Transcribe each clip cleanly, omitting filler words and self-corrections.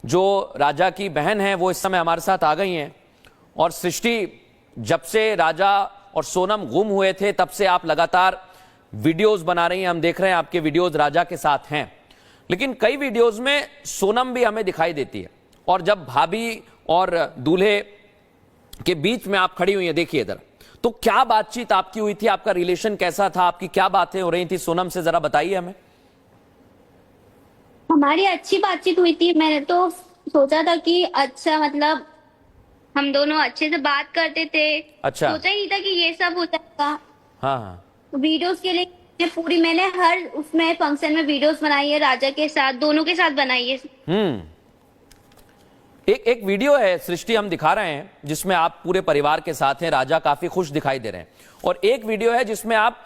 जो राजा की बहन है वो इस समय हमारे साथ आ गई हैं। और सृष्टि, जब से राजा और सोनम गुम हुए थे तब से आप लगातार वीडियोस बना रही हैं, हम देख रहे हैं आपके वीडियोस राजा के साथ हैं, लेकिन कई वीडियोस में सोनम भी हमें दिखाई देती है। और जब भाभी और दूल्हे के बीच में आप खड़ी हुई हैं, देखिए इधर, तो क्या बातचीत आपकी हुई थी, आपका रिलेशन कैसा था, आपकी क्या बातें हो रही थी सोनम से, जरा बताइए हमें। हमारी अच्छी बातचीत हुई थी। मैंने तो सोचा था कि अच्छा, मतलब हम दोनों अच्छे से बात करते थे। अच्छा। सोचा ही नहीं था कि ये सब हो जाएगा। हाँ हाँ। वीडियोस के लिए मैंने हर उसमें फंक्शन में वीडियोस बनाई है, राजा के साथ, दोनों के साथ बनाई है। एक वीडियो है सृष्टि, हम दिखा रहे हैं जिसमें आप पूरे परिवार के साथ हैं, राजा काफी खुश दिखाई दे रहे हैं। और एक वीडियो है जिसमें आप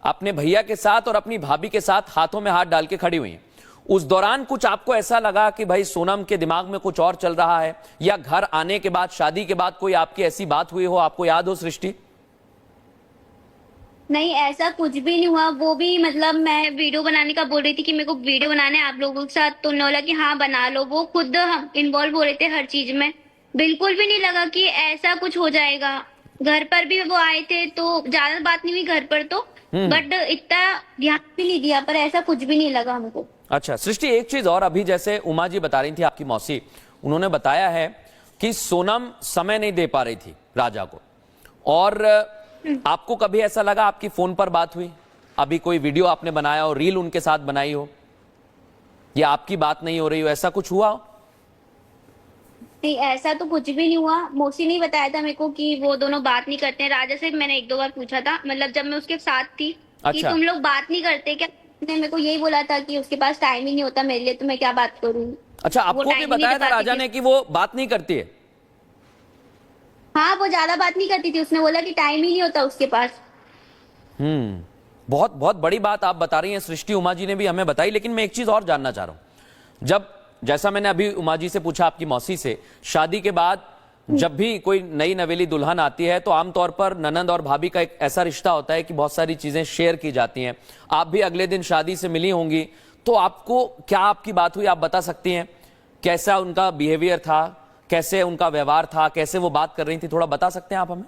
अपने भैया के साथ और अपनी भाभी के साथ हाथों में हाथ डाल के खड़ी हुई हैं। उस दौरान कुछ आपको ऐसा लगा कि भाई सोनम के दिमाग में कुछ और चल रहा है, या घर आने के बाद, शादी के बाद कोई आपकी ऐसी बात हुई हो, आपको याद हो सृष्टि? नहीं, ऐसा कुछ भी नहीं हुआ। वो भी मतलब मैं वीडियो बनाने का बोल रही थी कि मेरे को वीडियो बनाना है आप लोगों के साथ, तो उन्होंने बोला कि हाँ बना लो। वो खुद इन्वॉल्व हो रहे थे हर चीज में। बिल्कुल भी नहीं लगा कि ऐसा कुछ हो जाएगा। घर पर भी वो आए थे तो ज्यादा बात नहीं हुई घर पर तो, बट इतना ध्यान भी नहीं दिया, पर ऐसा कुछ भी नहीं लगा हमको। अच्छा सृष्टि, एक चीज और, अभी जैसे उमा जी बता रही थी, आपकी मौसी, उन्होंने बताया है कि सोनम समय नहीं दे पा रही थी राजा को। और आपको कभी ऐसा लगा आपकी फोन पर बात हुई, अभी कोई वीडियो आपने बनाया हो, रील उनके साथ बनाई हो, या आपकी बात नहीं हो रही हो, ऐसा कुछ हुआ? नहीं, ऐसा तो कुछ भी नहीं हुआ। मौसी ने बताया था मेरे को कि वो दोनों बात नहीं करते हैं। राजा से मैंने एक दो बार पूछा था, मतलब जब मैं उसके साथ थी, कि अच्छा। तुम लोग बात नहीं करते क्या? उसने मेरे को यही बोला था कि उसके पास टाइम ही नहीं होता मेरे लिए, तो मैं क्या बात करूँ। अच्छा, वो आपको भी टाइम ही नहीं बताया था बताती राजा थी। ने कि वो बात नहीं करती है? हाँ, वो ज्यादा बात नहीं करती थी। उसने बोला कि टाइम ही नहीं होता उसके पास। बहुत बहुत बड़ी बात आप बता रही हैं सृष्टि, उमा जी ने भी हमें बताई। लेकिन मैं एक चीज और जानना चाह रहा हूं, जब, जैसा मैंने अभी उमा जी से पूछा, आपकी मौसी से, शादी के बाद जब भी कोई नई नवेली दुल्हन आती है तो आमतौर पर ननंद और भाभी का एक ऐसा रिश्ता होता है कि बहुत सारी चीजें शेयर की जाती हैं। आप भी अगले दिन शादी से मिली होंगी, तो आपको क्या आपकी बात हुई, आप बता सकती हैं कैसा उनका बिहेवियर था, कैसे उनका व्यवहार था, कैसे वो बात कर रही थी, थोड़ा बता सकते हैं आप हमें?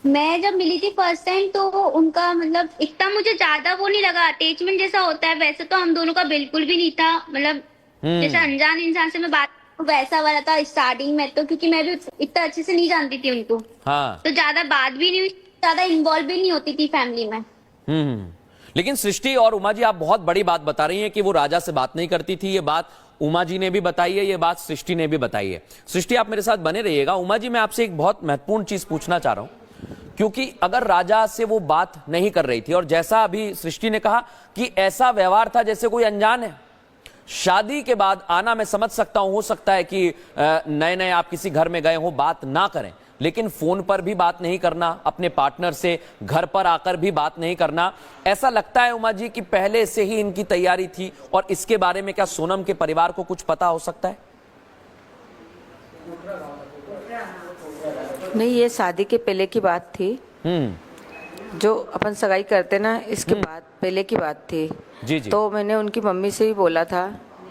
मैं जब मिली थी फर्स्ट टाइम, तो उनका मतलब इतना मुझे ज्यादा वो नहीं लगा, अटैचमेंट जैसा होता है वैसे तो हम दोनों का बिल्कुल भी नहीं था। मतलब जैसा अनजान इंसान से मैं बात वैसा वाला था स्टार्टिंग में तो, क्योंकि मैं भी इतना अच्छे से नहीं जानती थी उनको। हाँ। तो ज्यादा बात भी नहीं हुई, ज्यादा इन्वॉल्व भी नहीं होती थी फैमिली में। लेकिन सृष्टि और उमा जी, आप बहुत बड़ी बात बता रही हैं कि वो राजा से बात नहीं करती थी। ये बात उमा जी ने भी बताई है, ये बात सृष्टि ने भी बताई है। सृष्टि, आप मेरे साथ बने रहिएगा। उमा जी, मैं आपसे एक बहुत महत्वपूर्ण चीज पूछना चाह रहा हूं, क्योंकि अगर राजा से वो बात नहीं कर रही थी, और जैसा अभी सृष्टि ने कहा कि ऐसा व्यवहार था जैसे कोई अनजान है, शादी के बाद आना मैं समझ सकता हूं, हो सकता है कि नए नए आप किसी घर में गए हो, बात ना करें, लेकिन फोन पर भी बात नहीं करना, अपने पार्टनर से घर पर आकर भी बात नहीं करना, ऐसा लगता है उमा जी कि पहले से ही इनकी तैयारी थी? और इसके बारे में क्या सोनम के परिवार को कुछ पता हो सकता है? नहीं, ये शादी के पहले की बात थी। जो अपन सगाई करते ना, इसके बाद पहले की बात थी। जी जी। तो मैंने उनकी मम्मी से ही बोला था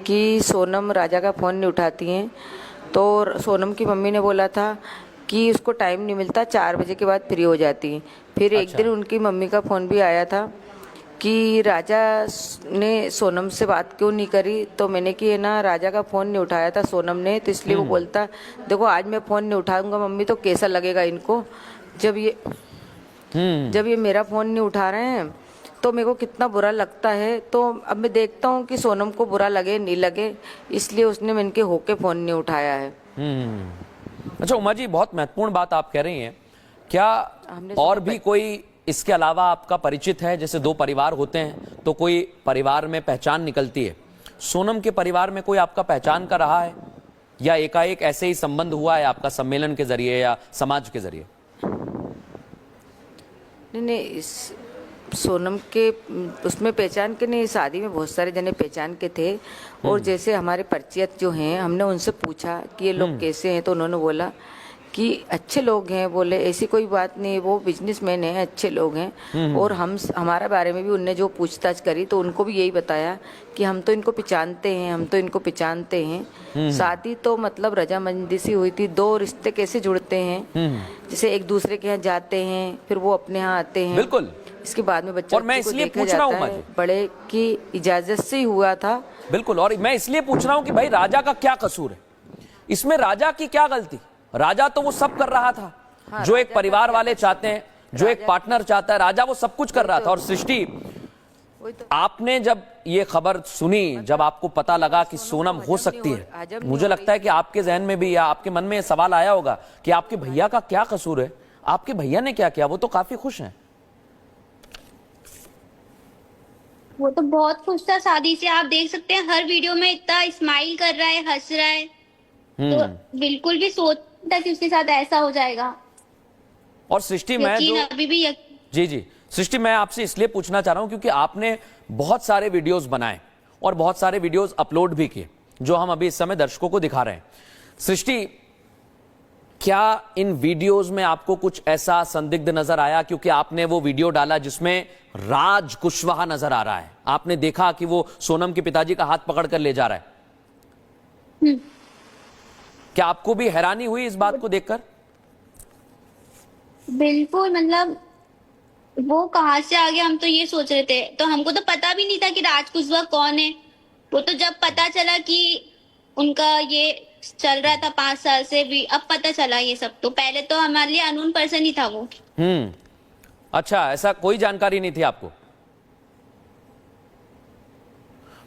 कि सोनम राजा का फ़ोन नहीं उठाती हैं। तो सोनम की मम्मी ने बोला था कि उसको टाइम नहीं मिलता, 4 बजे के बाद फ्री हो जाती है। फिर एक दिन उनकी मम्मी का फ़ोन भी आया था कि राजा ने सोनम से बात क्यों नहीं करी। तो मैंने कि है ना, राजा का फ़ोन नहीं उठाया था सोनम ने, तो इसलिए वो बोलता, देखो आज मैं फ़ोन नहीं उठाऊंगा मम्मी तो कैसा लगेगा इनको, जब ये मेरा फ़ोन नहीं उठा रहे हैं तो मेरे को कितना बुरा लगता है। तो अब मैं देखता हूँ कि सोनम को बुरा लगे नहीं लगे, इसलिए उसने मैंने के होके फ़ोन नहीं उठाया है। अच्छा उमा जी, बहुत महत्वपूर्ण बात आप कह रही हैं। क्या और भी कोई इसके अलावा आपका परिचित है? जैसे दो परिवार होते हैं तो कोई परिवार में पहचान निकलती है, सोनम के परिवार में कोई आपका पहचान का रहा है, या एकाएक ऐसे ही संबंध हुआ है आपका सम्मेलन के जरिए या समाज के जरिए? नहीं, इस सोनम के उसमें पहचान के नहीं, शादी में बहुत सारे जने पहचान के थे। और जैसे हमारे परिचित जो हैं, हमने उनसे पूछा कि ये लोग कैसे हैं, तो उन्होंने बोला कि अच्छे लोग हैं, बोले ऐसी कोई बात नहीं, वो बिजनेसमैन हैं, अच्छे लोग हैं। और हमारा बारे में भी उनने जो पूछताछ करी तो उनको भी यही बताया कि हम तो इनको पहचानते हैं, हम तो इनको पहचानते हैं। शादी तो मतलब रजामंदी सी हुई थी। दो रिश्ते कैसे जुड़ते हैं, जैसे एक दूसरे के यहाँ जाते हैं, फिर वो अपने यहाँ आते हैं। बिल्कुल। इसके बाद में बच्चों और मैं को इसलिए देखा पूछ रहा हूं जाता माँ है, जी। बड़े की इजाजत से ही हुआ था। बिल्कुल, और मैं इसलिए पूछ रहा हूं कि भाई राजा का क्या कसूर है इसमें, राजा की क्या गलती? राजा तो वो सब कर रहा था जो एक परिवार वाले चाहते हैं, जो एक पार्टनर चाहता है, राजा वो सब कुछ कर रहा था। और सृष्टि, आपने जब ये खबर सुनी, जब आपको पता लगा कि सोनम हो सकती है, मुझे लगता है कि आपके जहन में भी या आपके मन में ये सवाल आया होगा कि आपके भैया का क्या कसूर है, आपके भैया ने क्या किया? वो तो काफी खुश हैं। वो तो बहुत खुश था शादी से, आप देख सकते हैं हर वीडियो में इतना स्माइल कर रहा है, हंस रहा है। तो बिल्कुल भी सोचता कि उसके साथ ऐसा हो जाएगा। और सृष्टि, मैं यकीन जो अभी भी जी जी सृष्टि, मैं आपसे इसलिए पूछना चाह रहा हूं क्योंकि आपने बहुत सारे वीडियोस बनाए और बहुत सारे वीडियोस अपलोड भी किए जो हम अभी इस समय दर्शकों को दिखा रहे हैं। सृष्टि, क्या इन वीडियोस में आपको कुछ ऐसा संदिग्ध नजर आया? क्योंकि आपने वो वीडियो डाला जिसमें राज कुशवाहा नजर आ रहा है, आपने देखा कि वो सोनम के पिताजी का हाथ पकड़ कर ले जा रहा है। क्या आपको भी हैरानी हुई इस बात को देखकर? बिल्कुल, मतलब वो कहाँ से आ गया, हम तो ये सोच रहे थे। तो हमको तो पता भी नहीं था कि राज कुशवाहा कौन है। वो तो जब पता चला कि उनका ये चल रहा था 5 साल से भी, अब पता चला ये सब। तो पहले तो हमारे लिए अननोन पर्सन ही था वो। अच्छा, ऐसा कोई जानकारी नहीं थी आपको?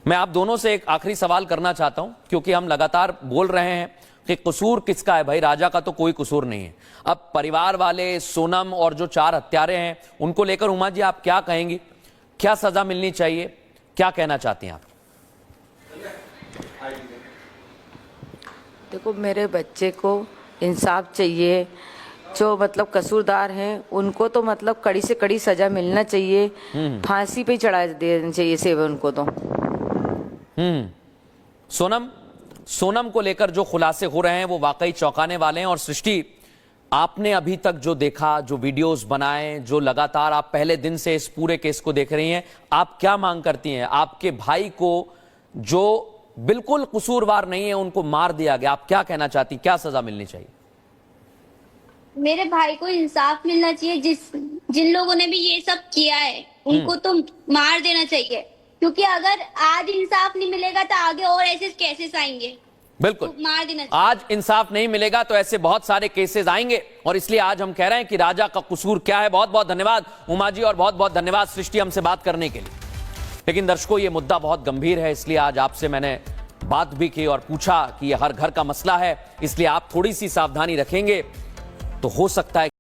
मैं आप दोनों से एक आखिरी सवाल करना चाहता हूं क्योंकि हम लगातार बोल रहे हैं कि कसूर किसका है। भाई राजा का तो कोई कसूर नहीं है। अब परिवार वाले, सोनम और जो 4 हत्यारे हैं, उनको लेकर उमा जी आप क्या कहेंगी? क्या सजा मिलनी चाहिए? क्या कहना चाहती हैं आप? देखो, मेरे बच्चे को इंसाफ चाहिए। जो मतलब कसूरदार हैं उनको तो मतलब कड़ी से कड़ी सजा मिलना चाहिए। फांसी पे चढ़ा देना चाहिए सेवा उनको तो। सोनम को लेकर जो खुलासे हो रहे हैं वो वाकई चौंकाने वाले हैं। और सृष्टि, आपने अभी तक जो देखा, जो वीडियोस बनाए, जो लगातार आप पहले दिन से इस पूरे केस को देख रही हैं, आप क्या मांग करती हैं? आपके भाई को जो बिल्कुल कसूरवार नहीं है उनको मार दिया गया, आप क्या कहना चाहती, क्या सजा मिलनी चाहिए? मेरे भाई को इंसाफ मिलना चाहिए। जिन लोगों ने भी ये सब किया है उनको तो मार देना चाहिए, क्योंकि अगर आज इंसाफ नहीं मिलेगा तो आगे और ऐसे केसेस आएंगे। बिल्कुल, तो मार देना चाहिए। आज इंसाफ नहीं मिलेगा तो ऐसे बहुत सारे केसेस आएंगे और इसलिए आज हम कह रहे हैं कि राजा का कसूर क्या है। बहुत बहुत धन्यवाद उमा जी और बहुत बहुत धन्यवाद सृष्टि हमसे बात करने के लिए। लेकिन दर्शकों, ये मुद्दा बहुत गंभीर है, इसलिए आज आपसे मैंने बात भी की और पूछा कि यह हर घर का मसला है, इसलिए आप थोड़ी सी सावधानी रखेंगे तो हो सकता है